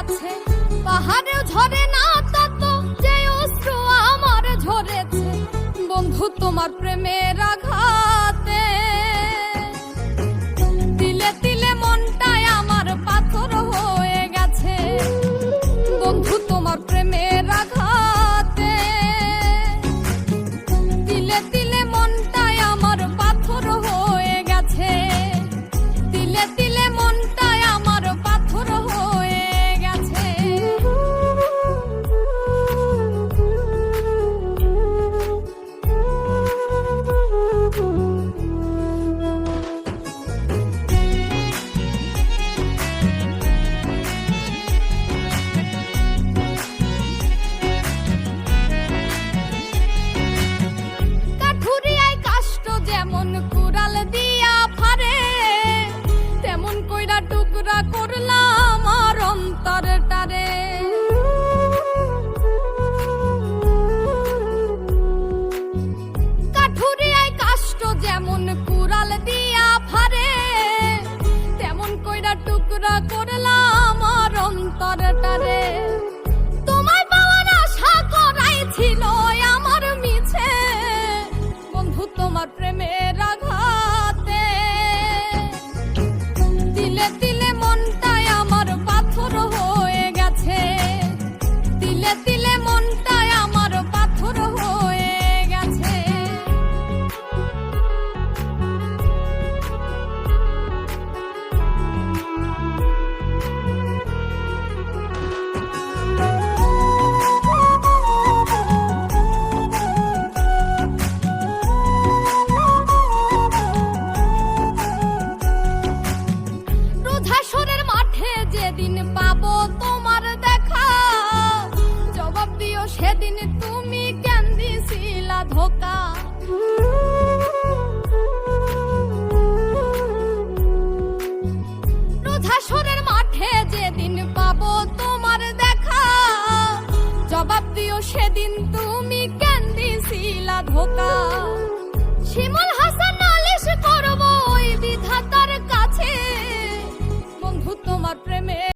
গেছে, পাহাড়েও ঝরে না তত যে অশ্রু আমার ঝরেছে বন্ধু তোমার প্রেমের আঘাতে। তিলে তিলে মনটাই আমার পাথর হয়ে গেছে বন্ধু তোমার প্রেমের আঘাতে। তিলে তিলে মনটাই আমার পাথর হয়ে গেছে, তিলে তিলে মনটাই আমার পাথর হয়ে গেছে। কাঠুরিয়ায় কাষ্ট যেমন কুড়াল দিয়া ফারে, তেমন কইরা টুকরা করলাম আমার অন্তরটারে। কাঠুরিয়ায় কাষ্ট যেমন কুড়াল দিয়া ফারে, তেমন কইরা টুকরা করলাম আমার অন্তরটারে। তোমায় পাওয়ার আশা করাই ছিল আমার মিছে বন্ধু তোমার প্রেমের আঘাতে। তিলে তিলে মনটাই আমার পাথর হয়ে গেছে, তিলে তিলে মনটাই আমার পাথর হয়ে গেছে। রোধাসরের মাঠে যেদিন পাবো তোমার দেখা, জবাব দিও সেদিন তুমি কেন দিছিলা ধোকা। রোধাসরের মাঠে যেদিন পাবো তোমার দেখা, জবাব দিও সেদিন তুমি কেন দিছিলা ধোকা। শিমুল হাসান নালিশ করবো ওই বিধাতার কাছে বন্ধু তোমার প্রেমে।